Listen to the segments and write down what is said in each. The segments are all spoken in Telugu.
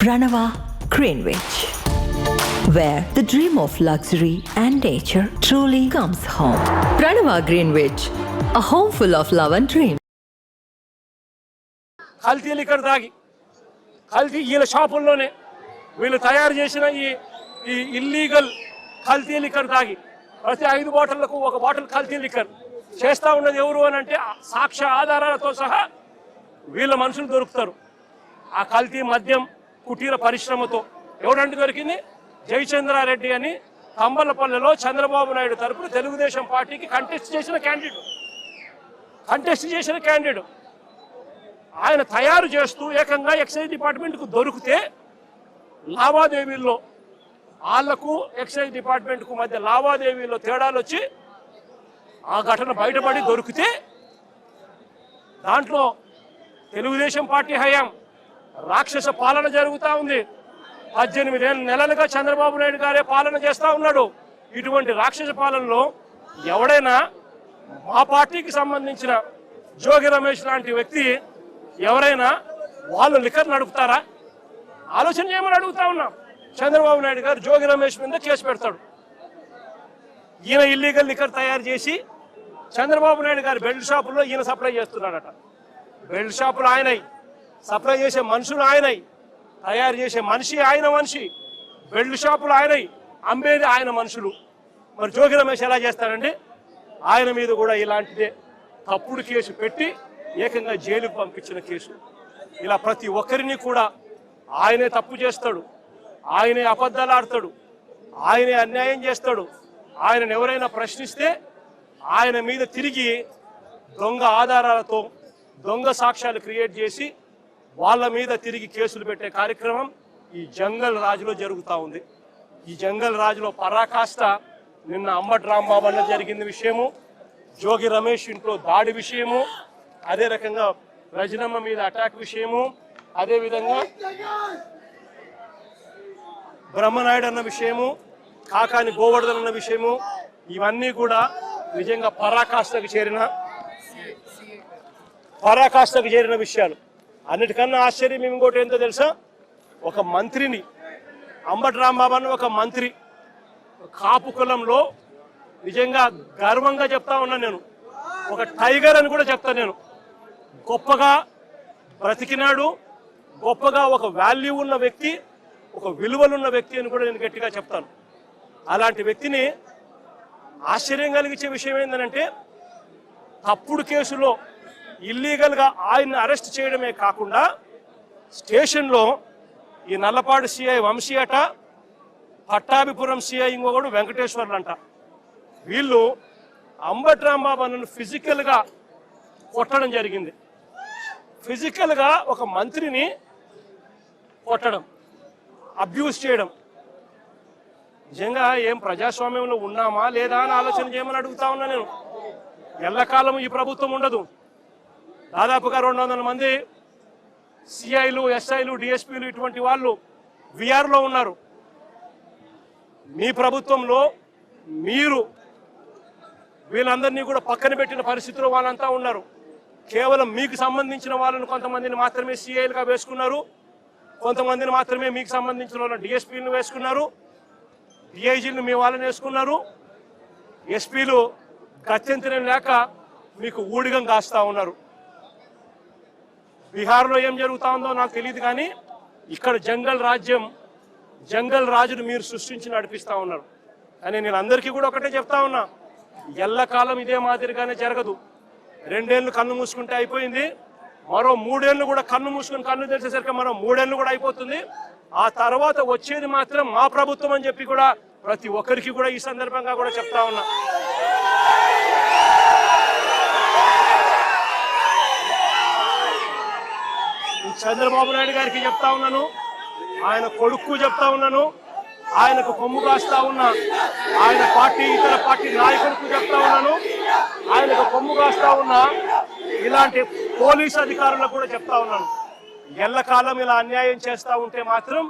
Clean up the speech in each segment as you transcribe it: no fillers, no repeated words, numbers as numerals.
Ranava Greenwich, where the dream of luxury and nature truly comes home. Ranava Greenwich, a home full of love and dreams. కల్తీ లిక్కర్ తాగి కల్తీ వీళ్ళ షాపుల్లోనే వీళ్ళు తయారు చేసిన ఈ ఇల్లీగల్ కల్తీ లిక్కర్ తాగి ప్రతి 5 బాటిళ్లకు ఒక బాటిల్ కల్తీ లిక్కర్ చేస్తూ ఉన్నది ఎవరు అని అంటే సాక్ష్య ఆధారాలతో సహా వీళ్ళ మనుషులు దొరుకుతారు. ఆ కల్తీ మద్యం కుటీర పరిశ్రమతో ఎవరంటే దొరికింది? జయచంద్రారెడ్డి అని కంబలపల్లెలో చంద్రబాబు నాయుడు తరపున తెలుగుదేశం పార్టీకి కంటెస్ట్ చేసిన క్యాండిడేట్ ఆయన తయారు చేస్తూ ఏకంగా ఎక్సైజ్ డిపార్ట్మెంట్కు దొరికితే లావాదేవీల్లో వాళ్లకు ఎక్సైజ్ డిపార్ట్మెంట్కు మధ్య లావాదేవీల్లో తేడాలు వచ్చి ఆ ఘటన బయటపడి దొరికితే దాంట్లో తెలుగుదేశం పార్టీ హయాం రాక్షస పాలన జరుగుతూ ఉంది. 18 నెలలుగా చంద్రబాబు నాయుడు గారే పాలన చేస్తూ ఉన్నాడు. ఇటువంటి రాక్షస పాలనలో ఎవడైనా మా పార్టీకి సంబంధించిన జోగి రమేష్ లాంటి వ్యక్తి ఎవరైనా వాళ్ళు లిక్కర్ నడుపుతారా? ఆలోచన చేయమని అడుగుతా ఉన్నాం. చంద్రబాబు నాయుడు గారు జోగి రమేష్ మీద కేసు పెడతాడు. ఈయన ఇల్లీగల్ లిక్కర్ తయారు చేసి చంద్రబాబు నాయుడు గారు బెల్ట్ షాపుల్లో ఈయన సప్లై చేస్తున్నాడట. బెల్ట్ షాపులు ఆయనై, సప్లై చేసే మనుషులు ఆయనై, తయారు చేసే మనిషి బెల్ట్ షాపులు ఆయనై, అమ్మేది ఆయన మనుషులు. మరి జోగి రమేష్ ఎలా చేస్తాడండి? ఆయన మీద కూడా ఇలాంటిదే తప్పుడు కేసు పెట్టి ఏకంగా జైలుకు పంపించిన కేసు. ఇలా ప్రతి ఒక్కరిని కూడా ఆయనే తప్పు చేస్తాడు, ఆయనే అబద్ధాలు ఆడతాడు, ఆయనే అన్యాయం చేస్తాడు. ఆయనను ఎవరైనా ప్రశ్నిస్తే ఆయన మీద తిరిగి దొంగ ఆధారాలతో దొంగ సాక్ష్యాలు క్రియేట్ చేసి వాళ్ళ మీద తిరిగి కేసులు పెట్టే కార్యక్రమం ఈ జంగల్ రాజులో జరుగుతూ ఉంది. ఈ జంగల్ రాజులో పరాకాష్ట నిన్న అంబటి రాంబాబు అన్న జరిగిన విషయము, జోగి రమేష్ ఇంట్లో దాడి విషయము, అదే రకంగా రజనమ్మ మీద అటాక్ విషయము, అదేవిధంగా బ్రహ్మనాయుడు అన్న విషయము, కాకాని గోవర్ధన్ అన్న విషయము, ఇవన్నీ కూడా నిజంగా పరాకాష్ఠకు చేరిన విషయాలు. అన్నిటికన్నా ఆశ్చర్యం ఇంకోటి ఏంటో తెలుసా? ఒక మంత్రిని, అంబటి రాంబాబు అన్న ఒక మంత్రి, కాపు కులంలో నిజంగా గర్వంగా చెప్తా ఉన్నా నేను, ఒక టైగర్ అని కూడా చెప్తా నేను. గొప్పగా బ్రతికినాడు, గొప్పగా ఒక వాల్యూ ఉన్న వ్యక్తి, ఒక విలువలున్న వ్యక్తి అని కూడా నేను గట్టిగా చెప్తాను. అలాంటి వ్యక్తిని ఆశ్చర్యం కలిగించే విషయం ఏంటంటే తప్పుడు కేసులో ఇల్లీగల్గా ఆయన్ని అరెస్ట్ చేయడమే కాకుండా స్టేషన్లో ఈ నల్లపాడు సిఐ వంశీ అట, పట్టాభిపురం సిఐ ఇంకొకడు వెంకటేశ్వర్లు అంట, వీళ్ళు అంబటి రాంబాబు అన్నను ఫిజికల్గా కొట్టడం జరిగింది. ఫిజికల్గా ఒక మంత్రిని కొట్టడం, అబ్యూస్ చేయడం. నిజంగా ఏం ప్రజాస్వామ్యంలో ఉన్నామా లేదా అని ఆలోచన చేయమని అడుగుతా ఉన్నా నేను. ఎల్లకాలం ఈ ప్రభుత్వం ఉండదు. దాదాపుగా 200 మంది సిఐలు, ఎస్ఐలు, డిఎస్పీలు ఇటువంటి వాళ్ళు విఆర్లో ఉన్నారు. మీ ప్రభుత్వంలో మీరు వీళ్ళందరినీ కూడా పక్కన పెట్టిన పరిస్థితిలో వాళ్ళంతా ఉన్నారు. కేవలం మీకు సంబంధించిన వాళ్ళను కొంతమందిని మాత్రమే సిఐలుగా వేసుకున్నారు, కొంతమందిని మాత్రమే మీకు సంబంధించిన వాళ్ళని డిఎస్పీలను వేసుకున్నారు, డిఐజీలను మీ వాళ్ళని వేసుకున్నారు, ఎస్పీలు గత్యంతరం లేక మీకు ఊడిగం కాస్తా ఉన్నారు. బీహార్లో ఏం జరుగుతా ఉందో నాకు తెలియదు, కానీ ఇక్కడ జంగల్ రాజును మీరు సృష్టించి నడిపిస్తా ఉన్నారు. కానీ నేను అందరికీ కూడా ఒకటే చెప్తా ఉన్నా, ఎల్లకాలం ఇదే మాదిరిగానే జరగదు. 2 ఏళ్ళు కన్ను మూసుకుంటే అయిపోయింది, మరో 3 ఏళ్ళు కూడా కన్ను మూసుకుని కన్ను తెరిచేసరికి మరో 3 ఏళ్ళు కూడా అయిపోతుంది. ఆ తర్వాత వచ్చేది మాత్రం మా ప్రభుత్వం అని చెప్పి కూడా ప్రతి ఒక్కరికి కూడా ఈ సందర్భంగా కూడా చెప్తా ఉన్నా. చంద్రబాబు నాయుడు గారికి చెప్తా ఉన్నాను, ఆయన కొడుకు చెప్తా ఉన్నాను, ఆయనకు కొమ్ము కాస్తా ఉన్నా ఆయన పార్టీ ఇతర పార్టీ నాయకులకు చెప్తా ఉన్నాను, ఆయనకు కొమ్ము కాస్తా ఉన్నా ఇలాంటి పోలీసు అధికారులకు కూడా చెప్తా ఉన్నాను. ఎల్లకాలం ఇలా అన్యాయం చేస్తా ఉంటే మాత్రం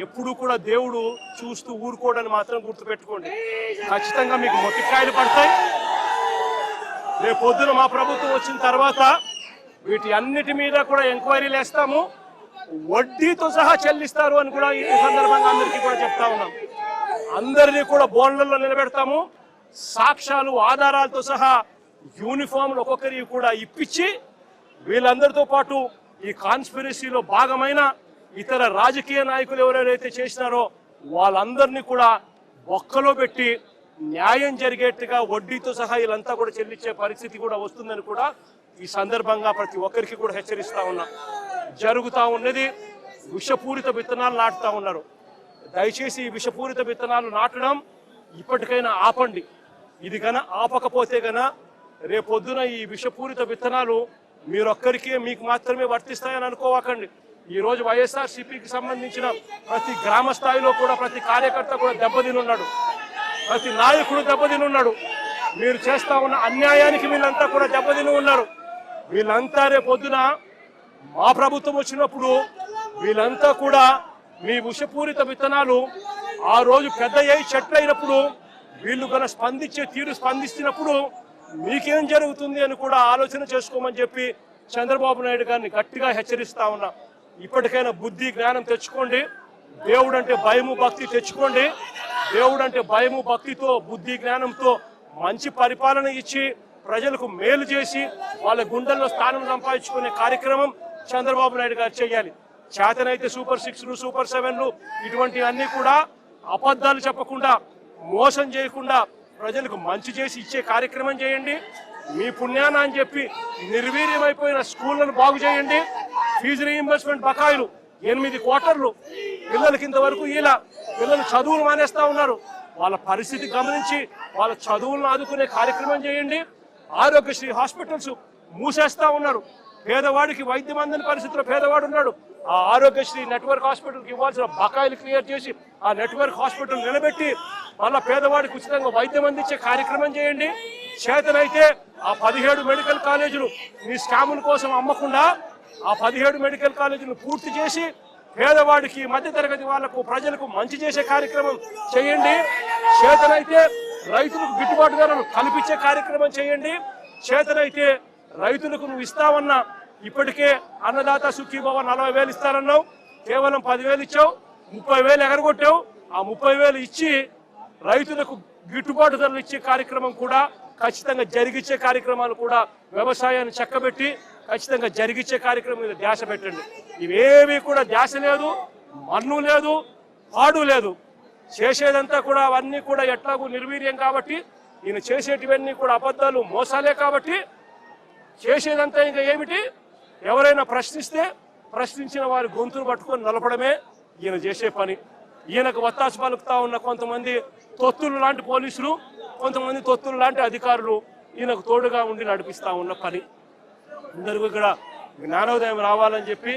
ఎప్పుడు కూడా దేవుడు చూస్తూ ఊరుకోవడాన్ని మాత్రం గుర్తుపెట్టుకోండి. ఖచ్చితంగా మీకు మొట్టికాయలు పడతాయి. రేపు పొద్దున మా ప్రభుత్వం వచ్చిన తర్వాత వీటి అన్నిటి మీద కూడా ఎంక్వైరీలు వేస్తాము. వడ్డీతో సహా చెల్లిస్తారు అని కూడా ఈ సందర్భంగా అందరికీ కూడా చెప్తా ఉన్నాం. అందరినీ కూడా బోన్లలో నిలబెడతాము, సాక్ష్యాలు ఆధారాలతో సహా యూనిఫామ్లు ఒక్కొక్కరికి కూడా ఇప్పించి వీళ్ళందరితో పాటు ఈ కాన్స్పిరసీలో భాగమైన ఇతర రాజకీయ నాయకులు ఎవరెవరైతే చేసినారో వాళ్ళందరినీ కూడా ఒక్కలో పెట్టి న్యాయం జరిగేట్టుగా వడ్డీతో సహా వీళ్ళంతా కూడా చెల్లించే పరిస్థితి కూడా వస్తుందని కూడా ఈ సందర్భంగా ప్రతి ఒక్కరికి కూడా హెచ్చరిస్తా ఉన్నా. జరుగుతూ ఉన్నది విషపూరిత విత్తనాలు నాటుతా ఉన్నారు. దయచేసి ఈ విషపూరిత విత్తనాలు నాటడం ఇప్పటికైనా ఆపండి. ఇది గన ఆపకపోతే గన రేపొద్దున ఈ విషపూరిత విత్తనాలు మీరొక్కరికే మీకు మాత్రమే వర్తిస్తాయని అనుకోవాకండి. ఈ రోజు వైఎస్ఆర్సీపీకి సంబంధించిన ప్రతి గ్రామ స్థాయిలో కూడా ప్రతి కార్యకర్త కూడా దెబ్బతినున్నాడు, ప్రతి నాయకుడు దెబ్బతినున్నాడు. మీరు చేస్తా ఉన్న అన్యాయానికి వీళ్ళంతా కూడా దెబ్బతిని ఉన్నారు. వీళ్ళంతా రేపొద్దున మా ప్రభుత్వం వచ్చినప్పుడు వీళ్ళంతా కూడా మీ విషపూరిత విత్తనాలు ఆ రోజు పెద్ద అయ్యి చెట్లు అయినప్పుడు వీళ్ళు గన స్పందించే తీరు స్పందిస్తున్నప్పుడు మీకేం జరుగుతుంది అని కూడా ఆలోచన చేసుకోమని చెప్పి చంద్రబాబు నాయుడు గారిని గట్టిగా హెచ్చరిస్తా ఉన్నా. ఇప్పటికైనా బుద్ధి జ్ఞానం తెచ్చుకోండి. దేవుడు అంటే భయము భక్తి తెచ్చుకోండి. దేవుడు అంటే భయము భక్తితో బుద్ధి జ్ఞానంతో మంచి పరిపాలన ఇచ్చి ప్రజలకు మేలు చేసి వాళ్ళ గుండెల్లో స్థానం సంపాదించుకునే కార్యక్రమం చంద్రబాబు నాయుడు గారు చేయాలి. చేతనైతే సూపర్ 6లు సూపర్ 7లు ఇటువంటివన్నీ కూడా అబద్ధాలు చెప్పకుండా మోసం చేయకుండా ప్రజలకు మంచి చేసి ఇచ్చే కార్యక్రమం చేయండి. మీ పుణ్యాన అని చెప్పి నిర్వీర్యమైపోయిన స్కూళ్లను బాగు చేయండి. ఫీజు రీయింబర్స్మెంట్ బకాయిలు 8 క్వార్టర్లు పిల్లలకి ఇంతవరకు ఇలా పిల్లలు చదువులు మానేస్తా ఉన్నారు. వాళ్ళ పరిస్థితి గమనించి వాళ్ళ చదువులను ఆదుకునే కార్యక్రమం చేయండి. ఆరోగ్యశ్రీ హాస్పిటల్స్ మూసేస్తా ఉన్నారు. పేదవాడికి వైద్యం అందని పరిస్థితిలో పేదవాడు ఉన్నాడు. ఆ ఆరోగ్యశ్రీ నెట్వర్క్ హాస్పిటల్కి ఇవ్వాల్సిన బకాయిలు క్లియర్ చేసి ఆ నెట్వర్క్ హాస్పిటల్ నిలబెట్టి మళ్ళా పేదవాడికి ఉచితంగా వైద్యం అందించే కార్యక్రమం చేయండి. చేతనైతే ఆ 17 మెడికల్ కాలేజీలు మీ స్కాముల కోసం అమ్మకుండా ఆ 17 మెడికల్ కాలేజీలు పూర్తి చేసి పేదవాడికి మధ్యతరగతి వాళ్లకు ప్రజలకు మంచి చేసే కార్యక్రమం చేయండి. చేతనైతే రైతులకు గిట్టుబాటు ధరలు కల్పించే కార్యక్రమం చేయండి. చేతనైతే రైతులకు నువ్వు ఇస్తావన్నా ఇప్పటికే అన్నదాత సుఖీభవ 40,000 ఇస్తారన్నావు, కేవలం 10,000 ఇచ్చావు, 30,000 ఎగరగొట్టావు. ఆ 30,000 ఇచ్చి రైతులకు గిట్టుబాటు ధరలు ఇచ్చే కార్యక్రమం కూడా ఖచ్చితంగా జరిగించే కార్యక్రమాలు కూడా వ్యవసాయాన్ని చక్కబెట్టి ఖచ్చితంగా జరిగించే కార్యక్రమం మీద ధ్యాస పెట్టండి. ఇవేవి కూడా ధ్యాస లేదు, మన్ను లేదు, పాడు లేదు. చేసేదంతా కూడా అవన్నీ కూడా ఎట్లాగూ నిర్వీర్యం కాబట్టి ఈయన చేసేటివన్నీ కూడా అబద్ధాలు మోసాలే కాబట్టి చేసేదంతా ఇంకా ఏమిటి, ఎవరైనా ప్రశ్నిస్తే ప్రశ్నించిన వారి గొంతులు పట్టుకొని నలపడమే ఈయన చేసే పని. ఈయనకు వత్తాసు పలుకుతా ఉన్న కొంతమంది తొత్తులు లాంటి పోలీసులు, కొంతమంది తొత్తులు లాంటి అధికారులు ఈయనకు తోడుగా ఉండి నడిపిస్తా ఉన్న పని. అందరికీ ఇక్కడ జ్ఞానోదయం రావాలని చెప్పి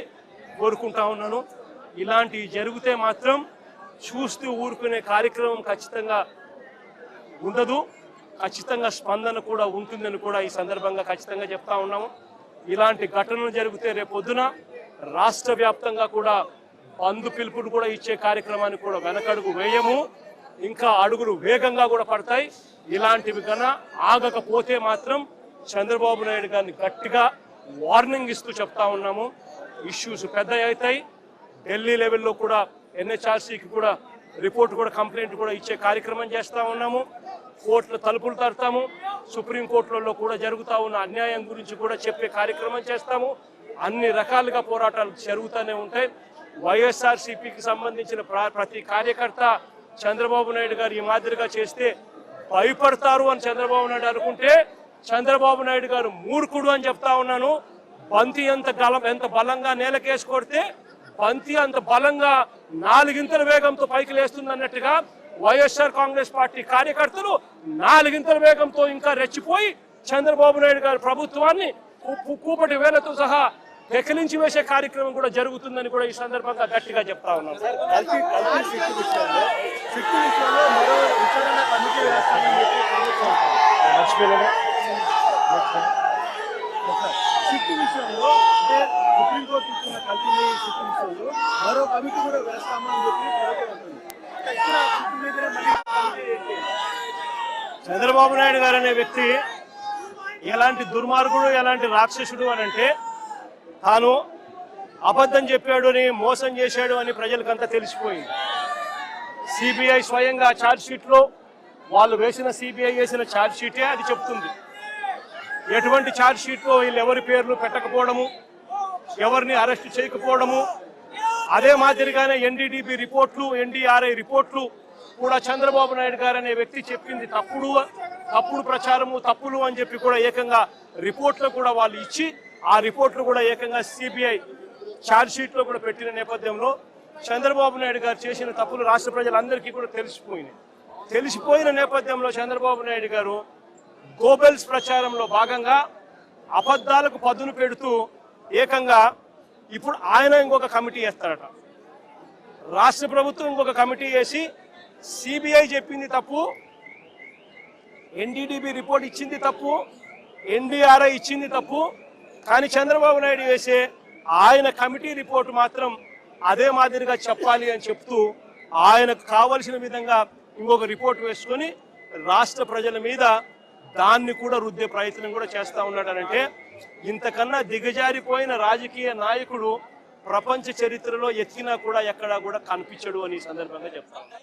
కోరుకుంటా ఉన్నాను. ఇలాంటివి జరిగితే మాత్రం చూస్తూ ఊరుకునే కార్యక్రమం ఖచ్చితంగా ఉండదు. ఖచ్చితంగా స్పందన కూడా ఉంటుందని కూడా ఈ సందర్భంగా ఖచ్చితంగా చెప్తా ఉన్నాము. ఇలాంటి ఘటనలు జరిగితే రేపొద్దున రాష్ట్ర వ్యాప్తంగా కూడా బంధు పిలుపులు కూడా ఇచ్చే కార్యక్రమాన్ని కూడా వెనకడుగు వేయము, ఇంకా అడుగులు వేగంగా కూడా పడతాయి. ఇలాంటివి కన్నా ఆగకపోతే మాత్రం చంద్రబాబు నాయుడు గారిని గట్టిగా వార్నింగ్ ఇస్తూ చెప్తా ఉన్నాము. ఇష్యూస్ పెద్ద అవుతాయి. ఢిల్లీ లెవెల్లో కూడా ఎన్హెచ్ఆర్సీకి కూడా రిపోర్ట్ కూడా కంప్లైంట్ కూడా ఇచ్చే కార్యక్రమం చేస్తూ ఉన్నాము. కోర్టుల తలుపులు తడతాము. సుప్రీంకోర్టులలో కూడా జరుగుతూ ఉన్న అన్యాయం గురించి కూడా చెప్పే కార్యక్రమం చేస్తాము. అన్ని రకాలుగా పోరాటాలు జరుగుతూనే ఉంటాయి. వైఎస్ఆర్సీపీకి సంబంధించిన ప్రతి కార్యకర్త చంద్రబాబు నాయుడు గారు ఈ మాదిరిగా చేస్తే భయపడతారు అని చంద్రబాబు నాయుడు అనుకుంటే చంద్రబాబు నాయుడు గారు మూర్ఖుడు అని చెప్తా ఉన్నాను. బంతి ఎంత బలంగా నేలకేసి కొడితే బంతి అంత బలంగా 4 ఇంతల వేగంతో పైకి లేస్తుంది అన్నట్టుగా వైఎస్ఆర్ కాంగ్రెస్ పార్టీ కార్యకర్తలు 4 ఇంతల వేగంతో ఇంకా రెచ్చిపోయి చంద్రబాబు నాయుడు గారి ప్రభుత్వాన్ని కూపటి వేలతో సహా పెకిలించి వేసే కార్యక్రమం కూడా జరుగుతుందని కూడా ఈ సందర్భంగా గట్టిగా చెప్తా ఉన్నాం. చంద్రబాబు నాయుడు గారు అనే వ్యక్తి ఎలాంటి దుర్మార్గుడు, ఎలాంటి రాక్షసుడు అని అంటే తాను అబద్ధం చెప్పాడు అని, మోసం చేశాడు అని ప్రజలకంతా తెలిసిపోయింది. సిబిఐ స్వయంగా ఛార్జ్ షీట్లో వాళ్ళు సిబిఐ వేసిన ఛార్జ్ షీటే అది చెప్తుంది. ఎటువంటి ఛార్జ్ షీట్లో వీళ్ళు ఎవరి పేర్లు పెట్టకపోవడము, ఎవరిని అరెస్ట్ చేయకపోవడము, అదే మాదిరిగానే ఎన్డీడీబీ రిపోర్ట్లు, ఎన్డీఆర్ఐ రిపోర్ట్లు కూడా చంద్రబాబు నాయుడు గారు అనే వ్యక్తి చెప్పింది తప్పుడు ప్రచారము, తప్పులు అని చెప్పి కూడా ఏకంగా రిపోర్ట్లు కూడా వాళ్ళు ఇచ్చి ఆ రిపోర్ట్లు కూడా ఏకంగా సిబిఐ ఛార్జ్ షీట్లో కూడా పెట్టిన నేపథ్యంలో చంద్రబాబు నాయుడు గారు చేసిన తప్పులు రాష్ట్ర ప్రజలందరికీ కూడా తెలిసిపోయిన నేపథ్యంలో చంద్రబాబు నాయుడు గారు గోబెల్స్ ప్రచారంలో భాగంగా అబద్ధాలకు పదును పెడుతూ ఏకంగా ఇప్పుడు ఆయన ఇంకొక కమిటీ వేస్తారట. రాష్ట్ర ప్రభుత్వం ఇంకొక కమిటీ వేసి సిబిఐ చెప్పింది తప్పు, ఎన్డీడీబీ రిపోర్ట్ ఇచ్చింది తప్పు, ఎన్డీఆర్ఐ ఇచ్చింది తప్పు, కానీ చంద్రబాబు నాయుడు వేసే ఆయన కమిటీ రిపోర్ట్ మాత్రం అదే మాదిరిగా చెప్పాలి అని చెప్తూ ఆయనకు కావలసిన విధంగా ఇంకొక రిపోర్ట్ వేసుకొని రాష్ట్ర ప్రజల మీద దాన్ని కూడా రుద్దే ప్రయత్నం కూడా చేస్తా ఉన్నాడనంటే ఇంతకన్నా దిగజారిపోయిన రాజకీయ నాయకుడు ప్రపంచ చరిత్రలో ఎత్తినా కూడా ఎక్కడా కూడా కనిపించడు అని సందర్భంగా చెప్తాను.